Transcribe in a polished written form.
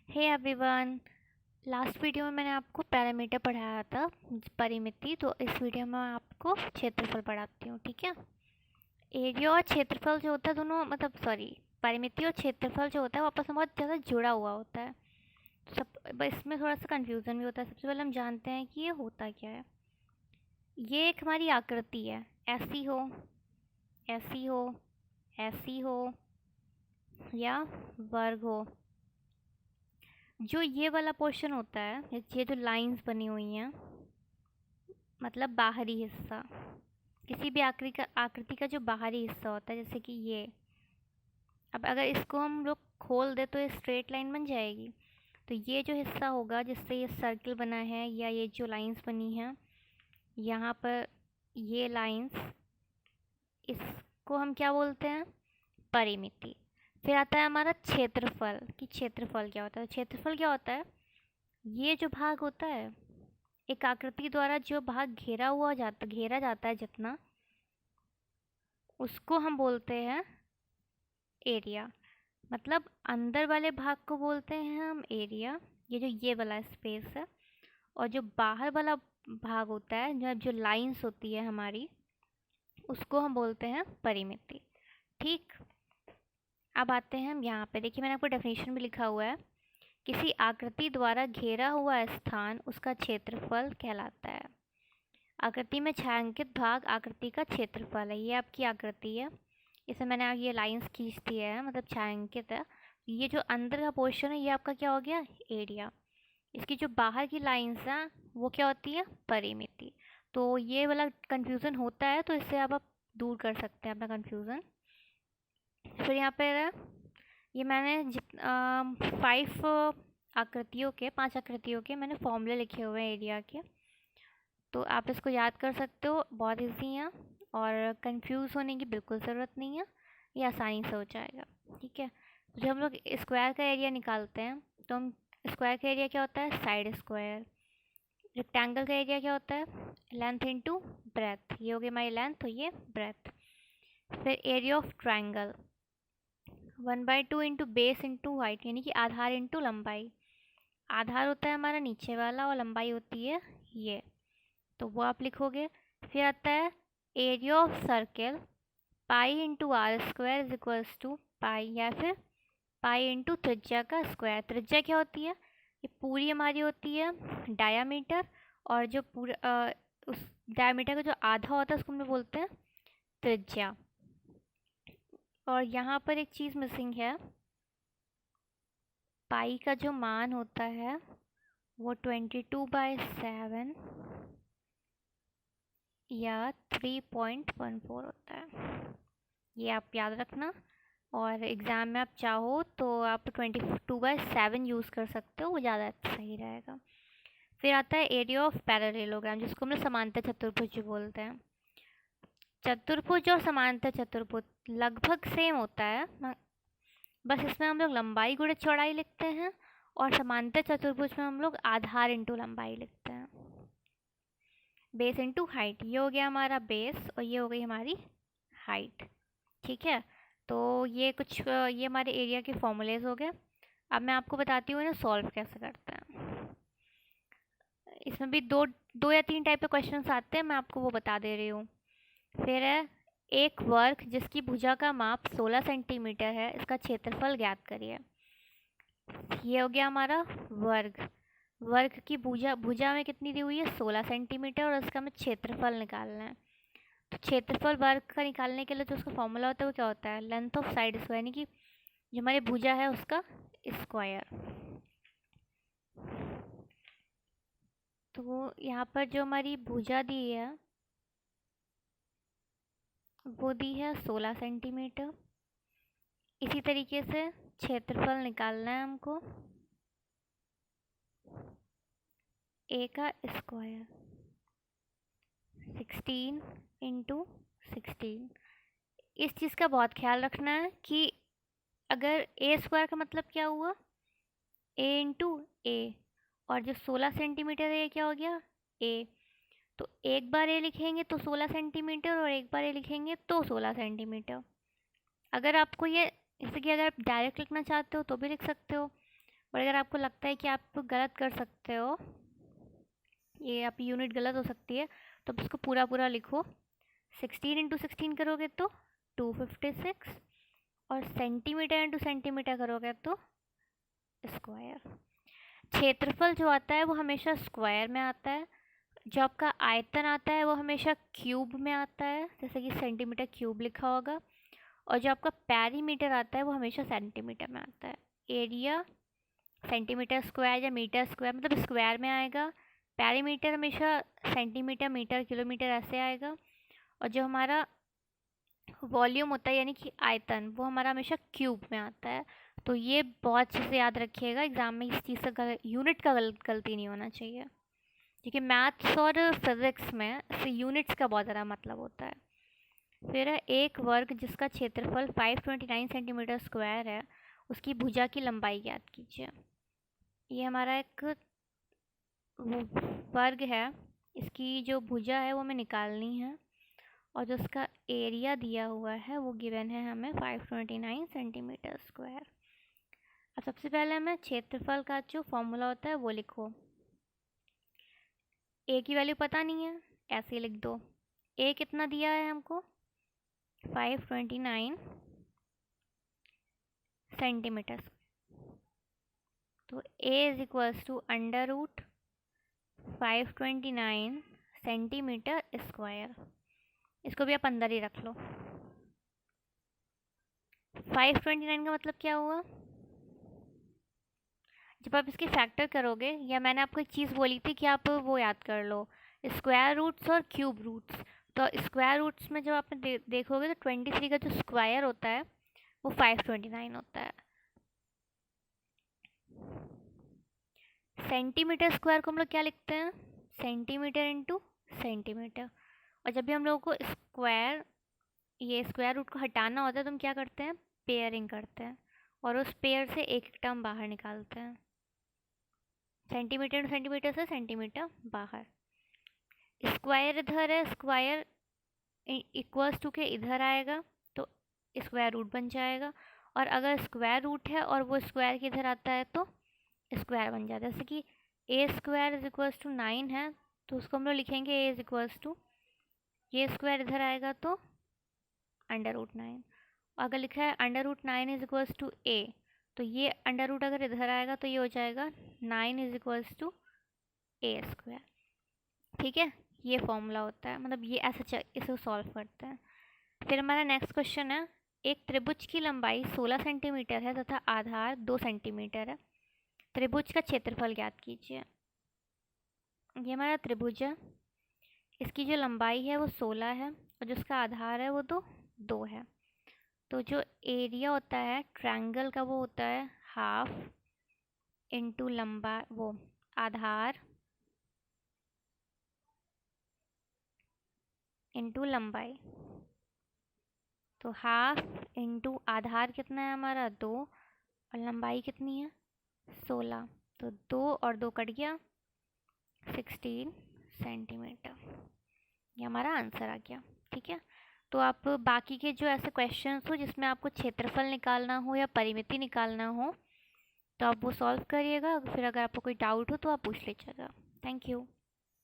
Hey everyone. Last video में मैंने आपको पैरामीटर पढ़ाया था, परिमिति। तो इस वीडियो में मैं आपको क्षेत्रफल पढ़ाती हूँ, ठीक है। एरिया और क्षेत्रफल जो होता है दोनों परिमिति और क्षेत्रफल जो होता है वो आपस में बहुत ज़्यादा जुड़ा हुआ होता है। बस इसमें थोड़ा सा कन्फ्यूज़न भी होता है। सबसे पहले हम जानते हैं कि ये होता क्या है। ये एक हमारी आकृति है, ऐसी हो, ऐसी हो, ऐसी हो या वर्ग हो। जो ये वाला पोर्शन होता है, ये जो लाइंस बनी हुई हैं, मतलब बाहरी हिस्सा, किसी भी आकृति का जो बाहरी हिस्सा होता है, जैसे कि ये। अब अगर इसको हम लोग खोल दे तो ये स्ट्रेट लाइन बन जाएगी। तो ये जो हिस्सा होगा जिससे ये सर्कल बना है, या ये जो लाइंस बनी हैं यहाँ पर, ये लाइंस, इसको हम क्या बोलते हैं? परिमिति। फिर आता है हमारा क्षेत्रफल, कि क्षेत्रफल क्या होता है। क्षेत्रफल क्या होता है? ये जो भाग होता है, एक आकृति द्वारा जो भाग घेरा जाता है जितना, उसको हम बोलते हैं एरिया। मतलब अंदर वाले भाग को बोलते हैं हम एरिया, ये वाला स्पेस है। और जो बाहर वाला भाग होता है, जो लाइंस होती है हमारी, उसको हम बोलते हैं परिमिति। ठीक। अब आते हैं हम यहाँ पे, देखिए मैंने आपको डेफिनेशन भी लिखा हुआ है। किसी आकृति द्वारा घेरा हुआ स्थान उसका क्षेत्रफल कहलाता है। आकृति में छायांकित भाग आकृति का क्षेत्रफल है। ये आपकी आकृति है, इसे मैंने ये लाइंस खींच दिया है, मतलब छायांकित है। ये जो अंदर का पोर्शन है ये आपका क्या हो गया? एरिया। इसकी जो बाहर की लाइंस हैं वो क्या होती है? परिमिति। तो ये वाला कन्फ्यूज़न होता है, तो इससे आप दूर कर सकते हैं अपना कन्फ्यूज़न। फिर यहाँ पर ये मैंने 5 आकृतियों के मैंने फॉर्मूले लिखे हुए हैं एरिया के। तो आप इसको याद कर सकते हो, बहुत ईजी है और कंफ्यूज होने की बिल्कुल ज़रूरत नहीं है, ये आसानी से हो जाएगा। ठीक है। तो जब हम लोग स्क्वायर का एरिया निकालते हैं तो हम, स्क्वायर का एरिया क्या होता है? Side square. रेक्टेंगल का एरिया क्या होता है? Length into breadth. ये हो गई हमारी लेंथ, तो ये ब्रेथ। फिर area of triangle 1/2 into base into height, यानी कि आधार इंटू लंबाई। आधार होता है हमारा नीचे वाला और लंबाई होती है ये, तो वो आप लिखोगे। फिर आता है area of circle, pi into r square is equals to pi, या फिर पाई इंटू त्रिज्या का स्क्वायर। त्रिज्या क्या होती है? ये पूरी हमारी होती है डायामीटर, और जो पूरा उस डायामीटर का जो आधा होता है उसको हम लोग बोलते हैं त्रिज्या। और यहाँ पर एक चीज़ मिसिंग है, पाई का जो मान होता है वो 22/7 या 3.14 होता है, ये आप याद रखना। और एग्ज़ाम में आप चाहो तो आप 22/7 यूज़ कर सकते हो, वो ज़्यादा सही रहेगा। फिर आता है एरिया ऑफ पैरेललोग्राम, जिसको हम लोग समांतर चतुर्भुज बोलते हैं। चतुर्भुज और समांतर चतुर्भुज लगभग सेम होता है, बस इसमें हम लोग लंबाई गुणे चौड़ाई लिखते हैं, और समांतर चतुर्भुज में हम लोग आधार इंटू लंबाई लिखते हैं। बेस इंटू हाइट, ये हो गया हमारा बेस और ये हो गई हमारी हाइट। ठीक है। तो ये हमारे एरिया के फॉर्मूलेज हो गए। अब मैं आपको बताती हूँ इन्हें सॉल्व कैसे करते हैं। इसमें भी दो या 3 टाइप के क्वेश्चंस आते हैं, मैं आपको वो बता दे रही हूँ। फिर है एक वर्ग जिसकी भुजा का माप 16 सेंटीमीटर है, इसका क्षेत्रफल ज्ञात करिए। ये हो गया हमारा वर्ग। वर्ग की भुजा में कितनी दी हुई है? 16 सेंटीमीटर, और इसका हमें क्षेत्रफल निकालना है। तो क्षेत्रफल वर्ग का निकालने के लिए जो उसका फॉर्मूला होता है वो क्या होता है? लेंथ ऑफ साइड स्क्वायर, यानी कि जो हमारी भुजा है उसका स्क्वायर। तो यहाँ पर जो हमारी भुजा दी है वो दी है 16 सेंटीमीटर। इसी तरीके से क्षेत्रफल निकालना है हमको, ए का स्क्वायर 16 इंटू 16। इस चीज़ का बहुत ख्याल रखना है कि अगर ए स्क्वायर का मतलब क्या हुआ? ए इंटू ए, और जो 16 सेंटीमीटर है ये क्या हो गया? ए। तो एक बार ए लिखेंगे तो 16 सेंटीमीटर, और एक बार ए लिखेंगे तो 16 सेंटीमीटर। अगर आपको ये, जैसे कि अगर आप डायरेक्ट लिखना चाहते हो तो भी लिख सकते हो, और अगर आपको लगता है कि आप गलत कर सकते हो, ये आपकी यूनिट गलत हो सकती है, तो आप इसको पूरा पूरा लिखो। 16 इंटू 16 करोगे तो 256, और सेंटीमीटर इंटू सेंटीमीटर करोगे तो स्क्वायर। क्षेत्रफल जो आता है वो हमेशा स्क्वायर में आता है, जो आपका आयतन आता है वो हमेशा क्यूब में आता है, जैसे कि सेंटीमीटर क्यूब लिखा होगा, और जो आपका पेरीमीटर आता है वो हमेशा सेंटीमीटर में आता है। एरिया सेंटीमीटर स्क्वायर या मीटर स्क्वायर, मतलब स्क्वायर में आएगा। पेरीमीटर हमेशा सेंटीमीटर, मीटर, किलोमीटर ऐसे आएगा। और जो हमारा वॉल्यूम होता है यानी कि आयतन, वो हमारा हमेशा क्यूब में आता है। तो ये बहुत अच्छे से याद रखिएगा, एग्जाम में इस चीज़ से यूनिट का गलती नहीं होना चाहिए, क्योंकि मैथ्स और फिज़िक्स में यूनिट्स का बहुत ज़्यादा मतलब होता है। फिर है एक वर्ग जिसका क्षेत्रफल 529 सेंटीमीटर स्क्वायर है, उसकी भुजा की लंबाई ज्ञात कीजिए। ये हमारा एक वर्ग है, इसकी जो भुजा है वो हमें निकालनी है, और जो उसका एरिया दिया हुआ है वो गिवन है हमें 529 सेंटीमीटर स्क्वायर। अब सबसे पहले हमें क्षेत्रफल का जो फॉर्मूला होता है वो लिखो। ए की वैल्यू पता नहीं है, ऐसे ही लिख दो। ए कितना दिया है हमको, 529 सेंटीमीटर, तो a is equals to under root 529 centimetre square. इसको भी आप अंदर ही रख लो। 529 का मतलब क्या हुआ, जब आप इसके फैक्टर करोगे, या मैंने आपको एक चीज़ बोली थी कि आप वो याद कर लो, स्क्वायर रूट्स और क्यूब रूट्स। तो स्क्वायर रूट्स में जब आप देखोगे तो 23 का जो स्क्वायर होता है वो 529 होता है। सेंटीमीटर स्क्वायर को हम लोग क्या लिखते हैं, सेंटीमीटर इंटू सेंटीमीटर। और जब भी हम लोगों को ये स्क्वायर रूट को हटाना होता है तो हम क्या करते हैं, पेयरिंग करते हैं, और उस पेयर से एक एक टर्म बाहर निकालते हैं। सेंटीमीटर इंटू सेंटीमीटर से सेंटीमीटर बाहर। स्क्वायर इधर है, स्क्वायर इक्वल्स टू के इधर आएगा तो स्क्वायर रूट बन जाएगा, और अगर स्क्वायर रूट है और वो स्क्वायर के इधर आता है तो स्क्वायर बन जाता है। जैसे कि a square is equals to 9 है, तो उसको हम लोग लिखेंगे ए इज इक्वल्स टू, ये स्क्वायर इधर आएगा तो अंडर रूट 9। अगर लिखा है under root 9 is equals to a, तो ये अंडर रूट अगर इधर आएगा तो ये हो जाएगा 9 is equals to a square. ठीक है, ये फॉर्मूला होता है, मतलब ये ऐसे इसे सॉल्व करते हैं। फिर हमारा नेक्स्ट क्वेश्चन है, एक त्रिभुज की लंबाई 16 सेंटीमीटर है तथा आधार 2 सेंटीमीटर है, त्रिभुज का क्षेत्रफल ज्ञात कीजिए। ये हमारा त्रिभुज है, इसकी जो लंबाई है वो 16 है, और जो उसका आधार है वो तो 2 है। तो जो एरिया होता है ट्रायंगल का वो होता है हाफ इंटू लंबा वो आधार इंटू लंबाई। तो हाफ इंटू आधार कितना है हमारा 2, और लंबाई कितनी है 16, तो 2 और 2 कट गया 16 सेंटीमीटर। ये हमारा आंसर आ गया। ठीक है, तो आप बाकी के जो ऐसे क्वेश्चंस हो जिसमें आपको क्षेत्रफल निकालना हो या परिमिति निकालना हो तो आप वो सॉल्व करिएगा। फिर अगर आपको कोई डाउट हो तो आप पूछ लीजिएगा। Thank you.